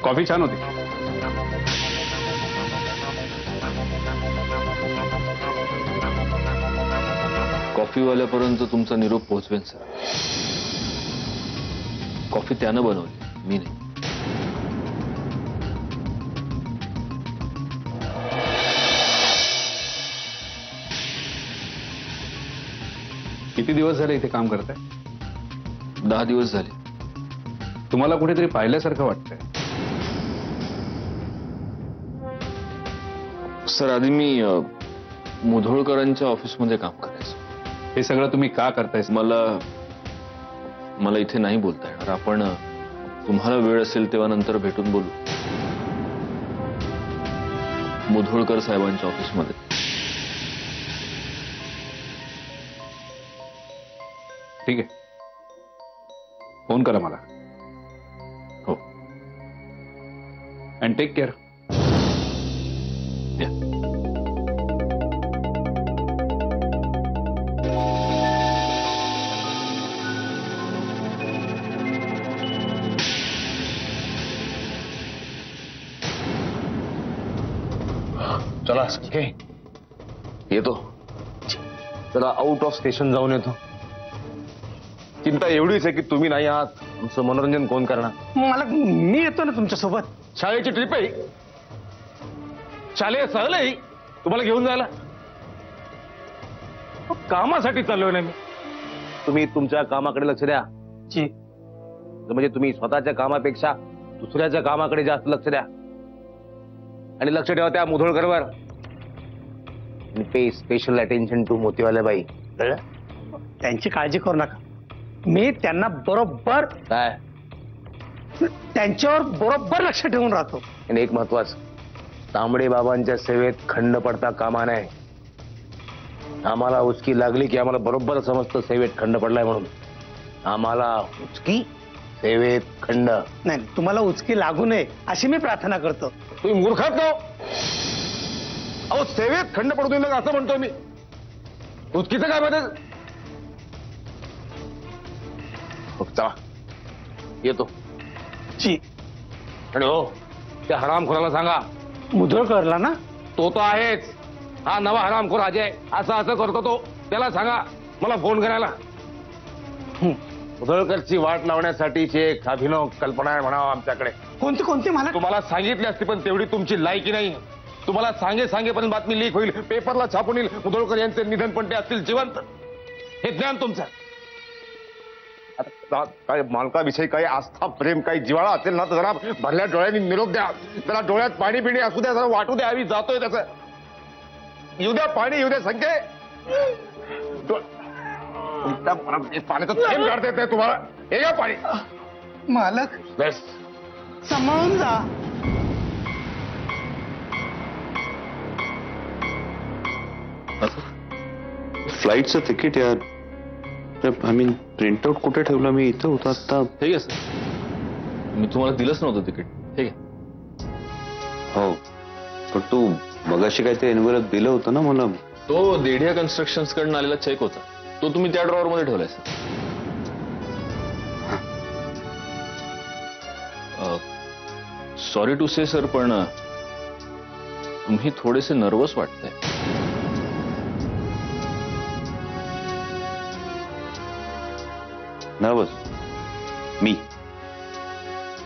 Coffee छान होती. कॉफीवाल्यापर्यंत तुमचा निरोप पोहोचवेन सर. कॉफी त्यानं बनवली, मी नाही. किती दिवस झाले इथे काम करताय? 10 दिवस झाले. तुम्हाला कुठेतरी पाहिल्यासारखं वाटतंय. सर आधी मी मुधोळकरांच्या ऑफिसमध्ये काम करायचो. हे सगळं तुम्ही का करताय? मला इथे नाही बोलता येणार. आपण तुम्हाला वेळ असेल तेव्हा नंतर भेटून बोलू. मुधोळकर साहेबांच्या ऑफिसमध्ये. ठीक आहे, फोन करा मला. हो. And take care. चला संख्ये येतो. चला आउट ऑफ स्टेशन जाऊन येतो. चिंता एवढीच आहे की तुम्ही नाही आहात, आमचं मनोरंजन कोण करणार? मी येतो ना तुमच्या सोबत. शाळेची ट्रिप आहे, शालेय सहल आहे तुम्हाला घेऊन जायला. कामासाठी चाललोय ना मी. तुम्ही तुमच्या कामाकडे लक्ष द्या. म्हणजे तुम्ही स्वतःच्या कामापेक्षा दुसऱ्याच्या कामाकडे जास्त लक्ष द्या. आणि लक्ष ठेवा त्या मुधोळकरवर. पे स्पेशल अटेन्शन टू मोतीवाल्या बाई. कळलं? त्यांची काळजी करू नका. मी त्यांना बरोबर काय त्यांच्यावर बरोबर लक्ष ठेवून राहतो. आणि एक महत्वाचं, तांबडे बाबांच्या सेवेत खंड पडता कामा नये. आम्हाला उचकी लागली की आम्हाला बरोबर समजतं सेवेत खंड पडलाय म्हणून. आम्हाला उचकी, सेवेत खंड नाही. तुम्हाला उचकी लागू नये अशी मी प्रार्थना करतो. तुम्ही मूर्खात का? अहो सेवेत खंड पडू देऊ नका असं म्हणतोय मी. उचकीचं काय मध्ये? चला येतो. आणि हो, त्या हरामखोराला सांगा. मुधोळकरला ना? तो आहेच. हा नवा हरामखोर अजय असं असं करतो तो. त्याला सांगा मला फोन करायला. मुधोळकरची वाट लावण्यासाठीची एक अभिनव कल्पना आहे म्हणावं आमच्याकडे. कोणती कोणती? मला तुम्हाला सांगितली असती पण तेवढी तुमची लायकी नाही. तुम्हाला सांगेपर्यंत बातमी लीक होईल, पेपरला छापून येईल. मुधोळकर यांचे निधन पण ते असतील जिवंत. हे ज्ञान तुमचं. आता काय मालकाविषयी काही आस्था, प्रेम, काही जिव्हाळा असेल ना तर जरा भरल्या डोळ्यांनी निरोप द्या. जरा डोळ्यात पाणी पिणी असू द्या. जरा वाटू द्या. आम्ही जातोय त्याचं. येऊ द्या पाणी, येऊ द्या संख्ये. पाण्याचं थेंब काढता येत नाही तुम्हाला. हे घ्या पाणी. मालक बेस सांभाळून जा. फ्लाईटचं तिकीट यार. आय मीन प्रिंटआउट कुठे ठेवलं मी? इथं होतं आता. ठीक आहे सर, मी तुम्हाला दिलंच नव्हतं तिकीट. ठीक आहे. हो, पण तू मगाशी काय ते एनव्हलप दिलं होतं ना मला. तो देढिया कन्स्ट्रक्शन्स कडून आलेला चेक होता. तो तुम्ही त्या ड्रॉवर मध्ये ठेवलाय sir. Sorry to say sir, पण तुम्ही थोडेसे नर्वस वाटताय. नर्वस? मी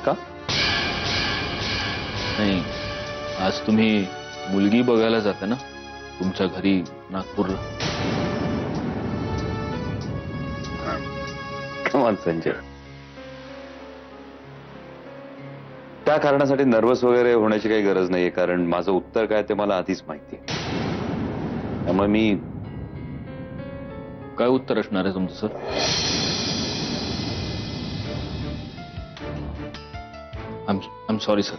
का? नाही, आज तुम्ही मुलगी बघायला जाता ना तुमच्या घरी नागपूरला. कमाल संजय. त्या कारणासाठी नर्वस वगैरे होण्याची काही गरज नाहीये, कारण माझं उत्तर काय ते मला आधीच माहिती आहे. त्यामुळे मी काय उत्तर असणार आहे तुमचं sir? I am sorry sir.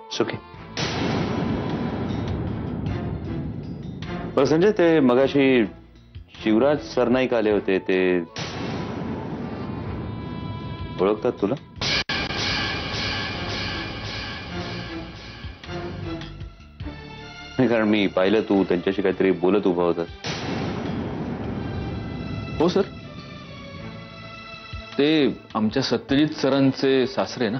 It's okay. बरं संजय, ते मगाशी शिवराज सरनाईक आले होते, ते ओळखतात तुला? कारण मी पाहिलं तू त्यांच्याशी काहीतरी बोलत उभा होतास. हो सर, ते आमच्या सत्यजित सरांचे सासरे ना.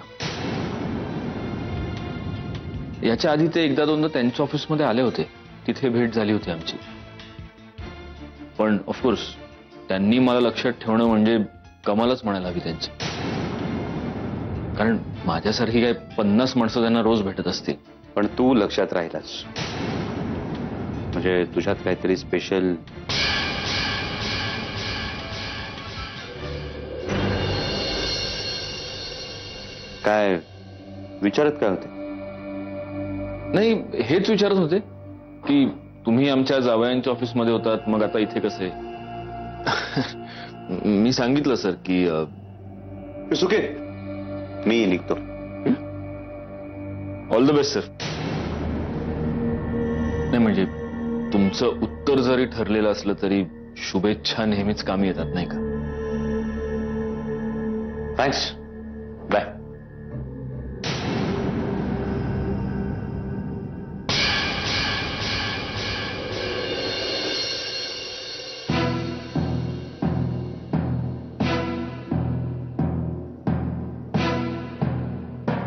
याच्या आधी ते एकदा दोनदा त्यांच्या ऑफिसमध्ये आले होते, तिथे भेट झाली होती आमची. पण ऑफकोर्स त्यांनी मला लक्षात ठेवणं म्हणजे कमालच म्हणायला हवी त्यांची. कारण माझ्यासारखी काय 50 माणसं त्यांना रोज भेटत असतील. पण तू लक्षात राहिलास म्हणजे तुझ्यात काहीतरी स्पेशल. काय विचारत काय होते? नाही, हेच विचारत होते की तुम्ही आमच्या जावयांच्या ऑफिसमध्ये होतात, मग आता इथे कसे. मी सांगितलं सर की सुके मी निघतो. All the best sir. नाही म्हणजे तुमचं उत्तर जरी ठरलेलं असलं तरी शुभेच्छा नेहमीच कामी येतात नाही का. थँक्स. बाय.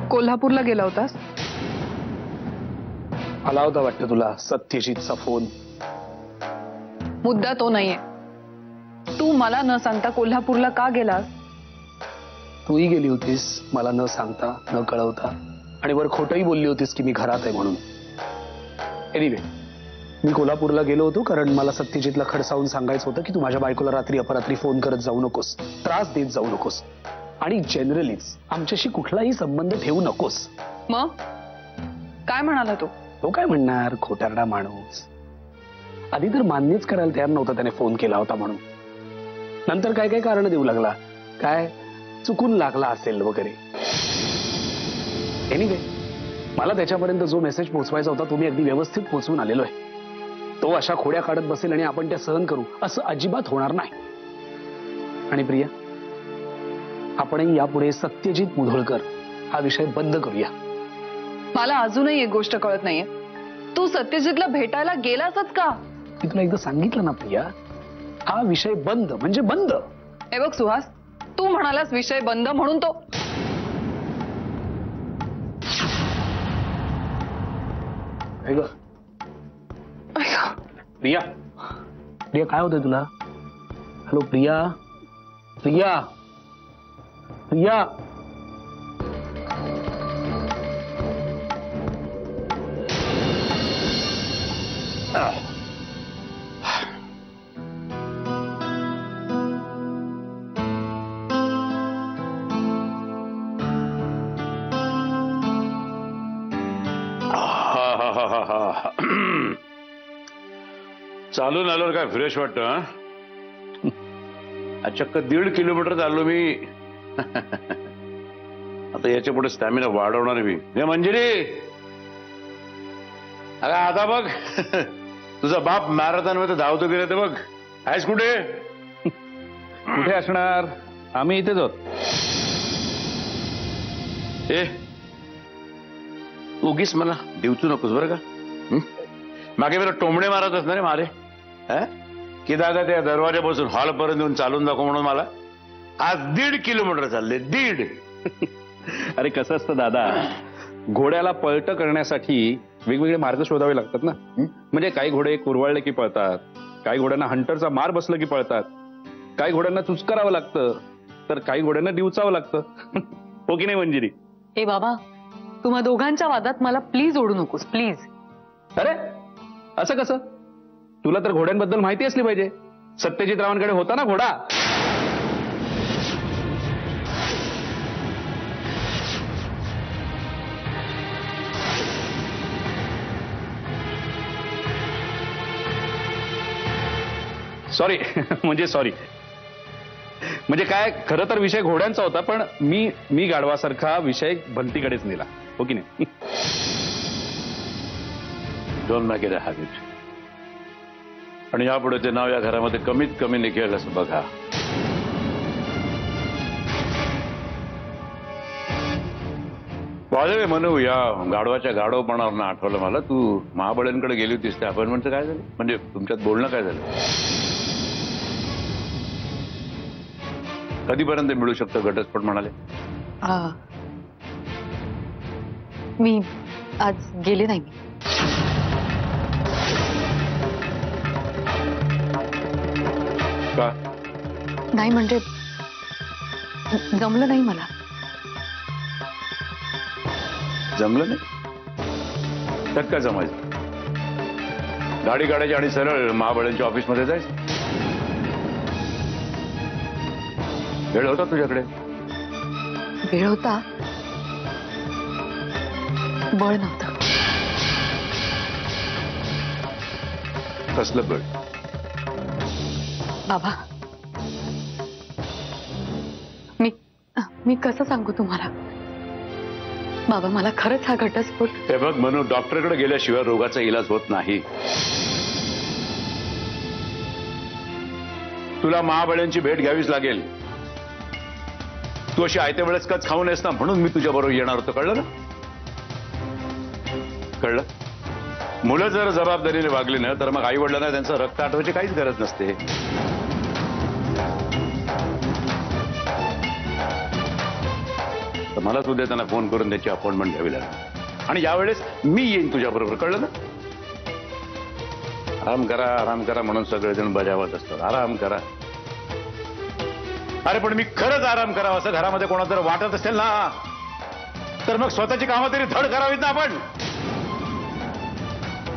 कोल्हापूरला गेला होतास? आला होता वाटतं तुला सत्यजितचा फोन. मुद्दा तो नाहीये. तू मला न सांगता कोल्हापूरला का गेलास? तूही गेली होतीस मला न सांगता न कळवता, आणि वर खोटंही बोलली होतीस की मी घरात आहे म्हणून. एनिवे, मी कोल्हापूरला गेलो होतो कारण मला सत्यजितला खडसावून सांगायचं होतं की तू माझ्या बायकोला रात्री अपरात्री फोन करत जाऊ नकोस, त्रास देत जाऊ नकोस, आणि जनरलीच आमच्याशी कुठलाही संबंध ठेवू नकोस. मग काय म्हणाला तो काय म्हणणार, खोटारडा माणूस. आधी तर मान्यच करायला तयार नव्हता त्याने फोन केला होता म्हणून. नंतर काय काय कारण देऊ लागला, काय चुकून लागला असेल वगैरे. एनिवे, मला त्याच्यापर्यंत जो मेसेज पोहोचवायचा होता तो मी अगदी व्यवस्थित पोहोचवून आलेलो आहे. तो अशा खोड्या काढत बसेल आणि आपण त्या सहन करू असं अजिबात होणार नाही. आणि प्रिया, आपणही यापुढे सत्यजित मुधोळकर हा विषय बंद करूया. मला अजूनही एक गोष्ट कळत नाहीये, तू सत्यजितला भेटायला गेलासच का? मी तुला एकदा सांगितलं ना प्रिया, हा विषय बंद म्हणजे बंद. हे बघ सुहास, तू म्हणालास विषय बंद म्हणून तो. प्रिया, प्रिया काय होतंय तुला? हॅलो प्रिया, प्रिया, प्रिया. चालून आल्यावर काय फ्रेश वाटतं. चक्क 1.5 किलोमीटर चाललो मी. आता याच्या पुढे स्टॅमिना वाढवणार मी. हे मंजिरी, अगं आता बघ तुझा बाप मॅरेथॉन मध्ये धावतो गेला ते बघ. आहेस कुठे? कुठे असणार, आम्ही इथेच आहोत. ए उगीच मला डिवचू नकोस बरं का. मागे मला टोमणे मारत असणार रे मारे. की दादा त्या दरवाजा बसून हॉल पर्यंत येऊन चालून दाखव म्हणून मला. आज 1.5 किलोमीटर चालले. 1.5. अरे कसं असतं दादा, घोड्याला पळतं करण्यासाठी वेगवेगळे मार्ग शोधावे लागतात ना. म्हणजे काही घोडे कुरवाळले की पळतात, काही घोड्यांना हंटरचा मार बसलं की पळतात, काही घोड्यांना चुचकारावं लागतं, तर काही घोड्यांना डिवचावं लागतं. हो की नाही मंजिरी? ए बाबा, तुम्हा दोघांच्या वादात मला प्लीज ओढू नकोस, प्लीज. अरे असं कसं? तुला तर घोड्यांबद्दल माहिती असली पाहिजे. सत्यजित रावांकडे होता ना घोडा. सॉरी म्हणजे सॉरी म्हणजे काय, खरं तर विषय घोड्यांचा होता, पण मी गाढवासारखा विषय भलतीकडेच नेला. हो की नाही? Don't make it a habit. आणि यापुढे ते नाव या घरामध्ये कमीत कमी निघेल असं बघा. वाजळे म्हणू या गाढवाच्या गाढवपणावर आठवलं मला. तू महाबळ्यांकडे गेली होतीस त्या अपॉइंटमेंटचं काय झालं? म्हणजे तुमच्यात बोलणं काय झालं? कधीपर्यंत मिळू शकतं घटस्फोट म्हणाले? मी आज गेले नाही. का? नाही म्हणजे जमलं नाही मला. जमलं नाही? त्यात काय जमायचं? गाडी काढायची आणि सरळ महाबळ्यांच्या ऑफिसमध्ये जायचं. वेळ होता तुझ्याकडे? वेळ होता, बळ नव्हतं. कसलं बळ? बाबा, मी कसं सांगू तुम्हाला? बाबा, मला खरंच हा घटस्फोट. हे बघ म्हणू, डॉक्टरकडे गेल्याशिवाय रोगाचा इलाज होत नाही. तुला महाबळ्यांची भेट घ्यावीच लागेल. तू अशी आयत्या वेळेस कच खाऊ नयेस ना, म्हणून मी तुझ्या बरोबर येणार होतो. कळलं ना? कळलं? मुलं जर जबाबदारीने वागली ना तर मग आई वडिलांना त्यांचं रक्त आठवायची काहीच गरज नसते. तर मला तू देताना फोन करून त्याची अपॉइंटमेंट घ्यावी लागेल आणि यावेळेस मी येईन तुझ्या बरोबर. कळलं ना? आराम करा म्हणून सगळेजण बजावत असतात. आराम करा. अरे पण मी खरंच आराम करावा असं घरामध्ये कोणाला जर वाटत असेल ना तर मग स्वतःची कामं तरी धड करावीत ना आपण.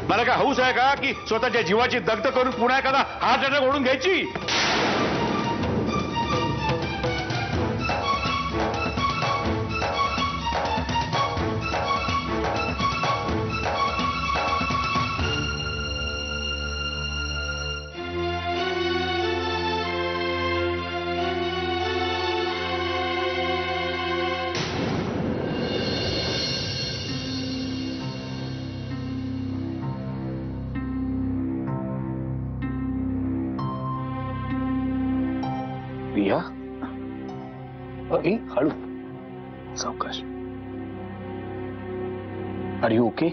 मला काय हौस आहे का की स्वतःच्या जीवाची दग्ध करून पुन्हा एखादा हार्ट अटॅक ओढून घ्यायची? प्रिया, अरे हळू, सावकाश. Are you okay?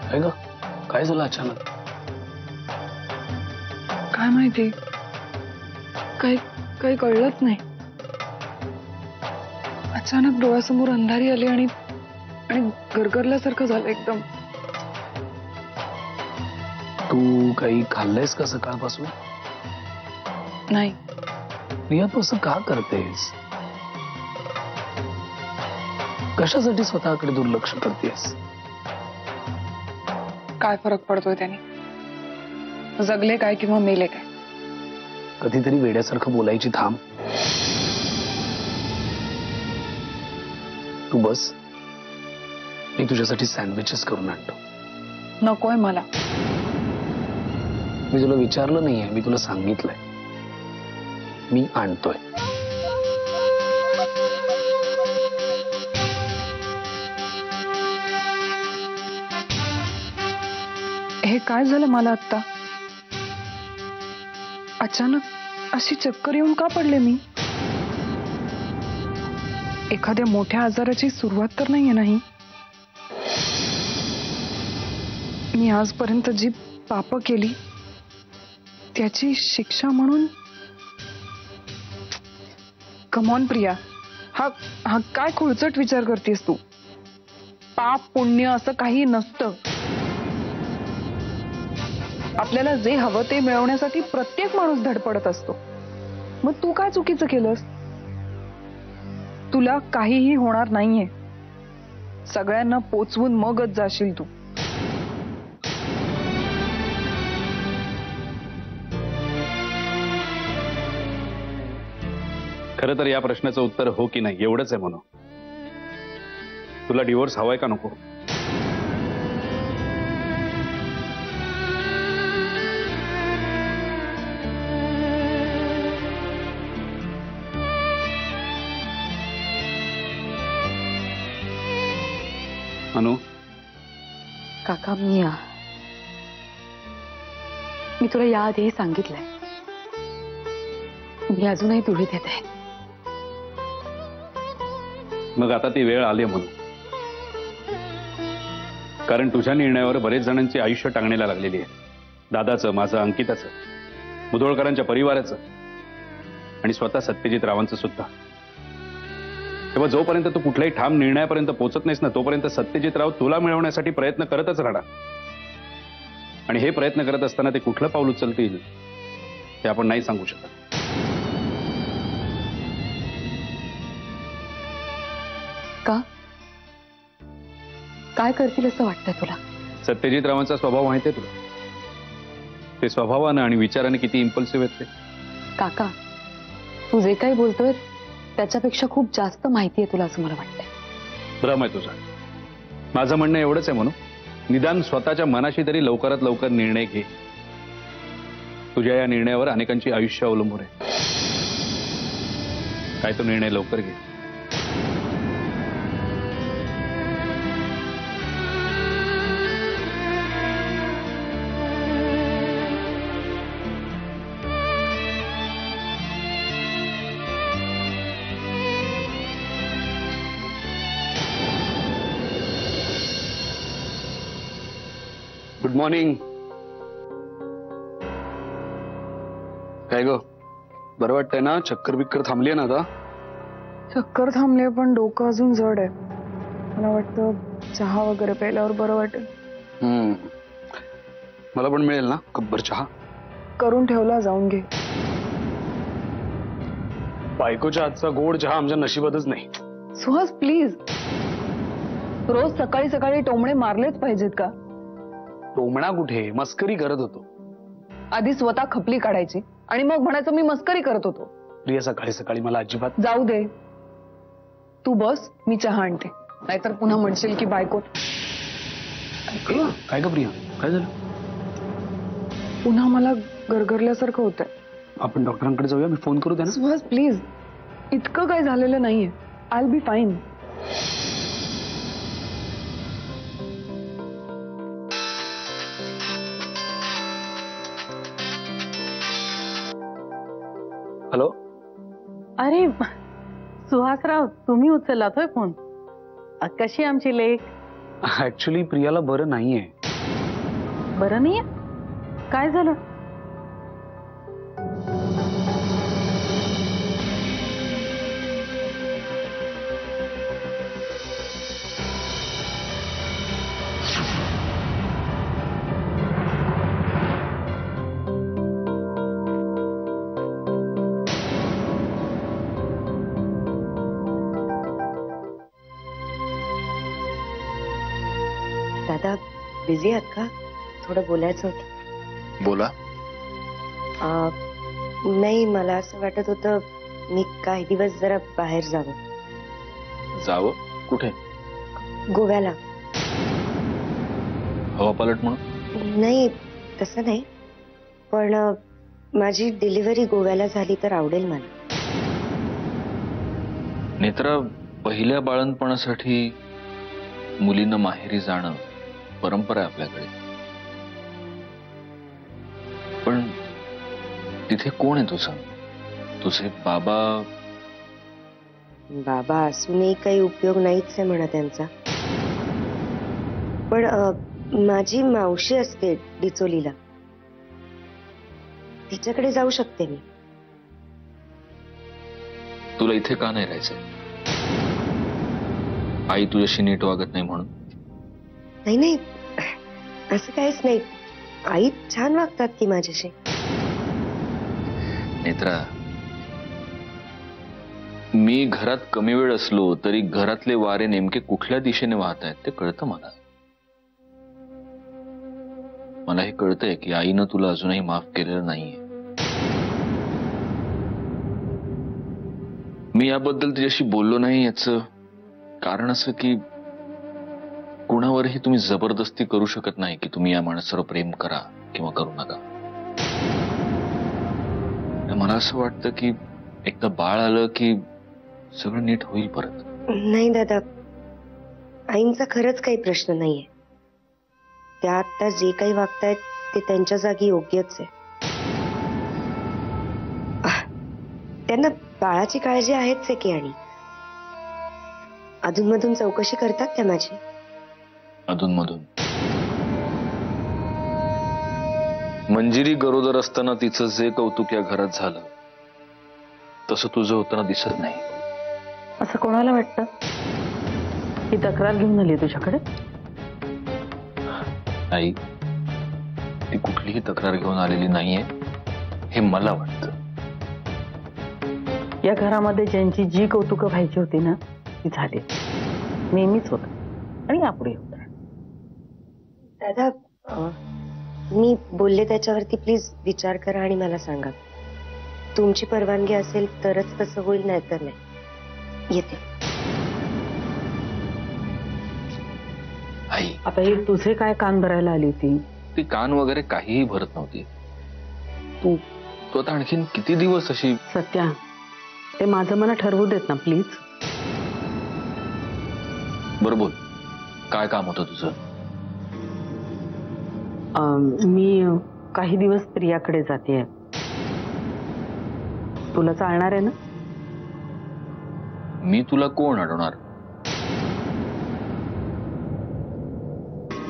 काय ग, काय झालं अचानक? काय माहिती, काही कळलंच नाही. अचानक डोळ्यासमोर अंधारी आली आणि गरगरल्यासारखं झालं एकदम. तू काही खाल्लंयस का सकाळपासून? नाही. प्रिया, तू असं का करतेस? कशासाठी स्वतःकडे दुर्लक्ष करतेस? काय फरक पडतोय त्याने? जगले काय किंवा मेले काय? कधीतरी वेड्यासारखं बोलायची थांब. तू बस, मी तुझ्यासाठी सँडविचेस करून आणतो. नकोय मला. मी तुला विचारलं नाहीये, मी तुला सांगितलंय. मी आणतोय. हे काय झालं मला आता? अचानक अशी चक्कर येऊन का पडले मी? एखाद्या मोठ्या आजाराची सुरुवात तर नाहीये नाही? मी आजपर्यंत जी पाप केली त्याची शिक्षा म्हणून? कमॉन प्रिया, हा काय खुळचट विचार करतेस तू? पाप पुण्य असं काही नसतं. आपल्याला जे हवं ते मिळवण्यासाठी प्रत्येक माणूस धडपडत असतो. मग तू काय चुकीचं केलंस? तुला काहीही होणार नाहीये. सगळ्यांना पोचवून मगच जाशील तू. खरं तर या प्रश्नाचं उत्तर हो की नाही एवढंच आहे. म्हणून तुला डिवोर्स हवाय का नको? अनु, काका, मी तुला याआधीही सांगितलंय, मी अजूनही दुढीत येते. मग आता ती वेळ आली म्हणून. कारण तुझ्या निर्णयावर बरेच जणांची आयुष्य टांगण्याला लागलेली आहे. दादाचं, माझं, अंकिताचं, मुधोळकरांच्या परिवाराचं आणि स्वतः सत्यजित रावांचं सुद्धा. तेव्हा जोपर्यंत तू कुठल्याही ठाम निर्णयापर्यंत पोहोचत नाहीस ना, तोपर्यंत सत्यजित राव तुला मिळवण्यासाठी प्रयत्न करतच राहणार. आणि हे प्रयत्न करत असताना ते कुठलं पाऊल उचलतील ते आपण नाही सांगू शकत. का? काय करतील असं वाटतंय तुला? सत्यजित रावांचा स्वभाव माहिती आहे तुला. ते स्वभावानं आणि विचाराने किती इम्पल्सिव्ह आहेत ते. काका, तू जे काही बोलतोय त्याच्यापेक्षा खूप जास्त माहिती आहे तुला असं मला वाटतंय. भ्रम आहे तुझा. माझं म्हणणं एवढंच आहे म्हणून, निदान स्वतःच्या मनाशी तरी लवकरात लवकर निर्णय घे. तुझ्या या निर्णयावर अनेकांची आयुष्य अवलंबून आहे. काय तो निर्णय लवकर घे. Good morning. काय ग, बरं वाटतंय ना? चक्कर बिक्कर थांबली ना आता? चक्कर थांबले पण डोकं अजून जड आहे. मला वाटतं चहा वगैरे प्यायल्यावर बरं वाटेल. मला पण मिळेल ना कपभर चहा? करून ठेवला, जाऊन घे. बायकोच्या हातचा गोड चहा आमच्या नशिबातच नाही. सुहास प्लीज, रोज सकाळी सकाळी टोमणे मारलेच पाहिजेत का? टोमणा कुठे, मस्करी करत होतो. आधी स्वतः खपली काढायची आणि मग म्हणायचं मी मस्करी करत होतो. प्रिया, सकाळी सकाळी मला अजिबात. जाऊ दे, तू बस, मी चहा आणते. नाहीतर पुन्हा म्हणशील की बायको. काय ग प्रिया, काय झालं? पुन्हा मला गरगरल्यासारखं होतंय. आपण डॉक्टरांकडे जाऊया, मी फोन करू द्या ना. सुहास प्लीज, इतकं काय झालेलं नाहीये. I will be fine. Hello. अरे सुहासराव, तुम्ही उचललात होय फोन? कशी आमची लेक? ऍक्च्युली प्रियाला बरं नाहीये. बरं नाहीये? काय झालं? दादा, बिझी आहात का? थोडं बोलायचं होतं. बोला. नाही, मला असं वाटत होतं मी काही दिवस जरा बाहेर जावं. जावं? कुठे? गोव्याला. हवा पालट म्हणून? नाही, तसं नाही, पण माझी डिलिव्हरी गोव्याला झाली तर आवडेल मला. नेत्रा, पहिल्या बाळंतपणासाठी मुलींना माहेरी जाणं परंपरा आहे आपल्याकडे. पण तिथे कोण आहे तुझं? तुझे बाबा? बाबा असूनही काही उपयोग नाहीच आहे म्हणा त्यांचा. पण माझी मावशी असते डिचोलीला, तिच्याकडे जाऊ शकते मी. तुला इथे का नाही राहायचं? आई तुझ्याशी नीट वागत नाही म्हणून? नाही नाही, असं काहीच नाही. आई छान वागतात की माझ्याशी. नेत्रा, मी घरात कमी वेळ असलो तरी घरातले वारे नेमके कुठल्या दिशेने वाहत आहेत ते कळतं मला. मला हे कळतंय की आईनं तुला अजूनही माफ केलेलं नाहीये. मी याबद्दल तुझ्याशी बोललो नाही याचं कारण असं की कुणावरही तुम्ही जबरदस्ती करू शकत नाही की तुम्ही या माणसावर प्रेम करा किंवा करू नका. मला असं वाटतं की एकदा बाळ आलं की सगळं नीट होईल परत. नाही दादा, आईंचा खरंच काही प्रश्न नाहीये. त्या आता जे काही वागतायत ते त्यांच्या जागी योग्यच आहे. त्यांना बाळाची काळजी आहेच आहे की. आणि अधूनमधून चौकशी करतात त्या माझी. अधूनमधून. मंजिरी गरोदर असताना तिचं जे कौतुक या घरात झालं तसं तुझं होताना दिसत नाही. असं कोणाला वाटतं? ही तक्रार घेऊन आली तुझ्याकडे? आई, ती कुठलीही तक्रार घेऊन आलेली नाहीये हे मला वाटतं. या घरामध्ये ज्यांची जी कौतुकं व्हायची होती ना ती झाली. नेहमीच होत आणि यापुढे होत. दादा, मी बोलले त्याच्यावरती प्लीज विचार करा आणि मला सांगा. तुमची परवानगी असेल तरच तसं होईल, नाही तर नाही. येते. आई, आता हे तुझे काय कान भरायला आली होती? ती कान वगैरे काहीही भरत नव्हती. तू तू आता आणखीन किती दिवस अशी? सत्या, ते माझं मला ठरवू देत ना प्लीज. बरं बोल, काय काम होतं तुझं? मी काही दिवस प्रियाकडे जाते. तुला चालणार आहे ना? मी तुला कोण अडवणार,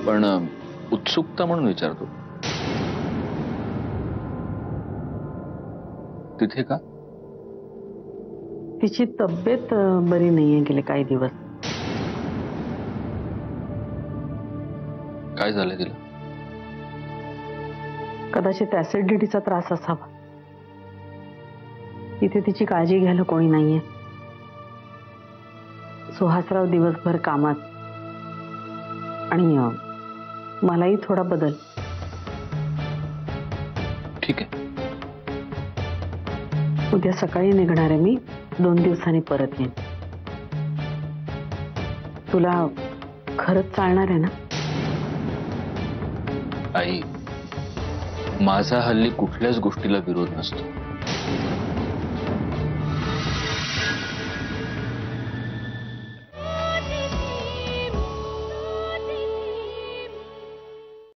पण उत्सुकता म्हणून विचारतो. तिथे का? तिची तब्येत बरी नाहीये गेले काही दिवस. काय झालंय तिला? कदाचित ऍसिडिटीचा त्रास असावा. तिथे तिची काळजी घ्यायला कोणी नाहीये. सुहासराव दिवसभर कामात आणि मलाही थोडा बदल. ठीक आहे, उद्या सकाळी निघणार आहे मी. 2 दिवसांनी परत येईन. तुला खरंच चालणार आहे ना? आई, माझा हल्ली कुठल्याच गोष्टीला विरोध नसतो.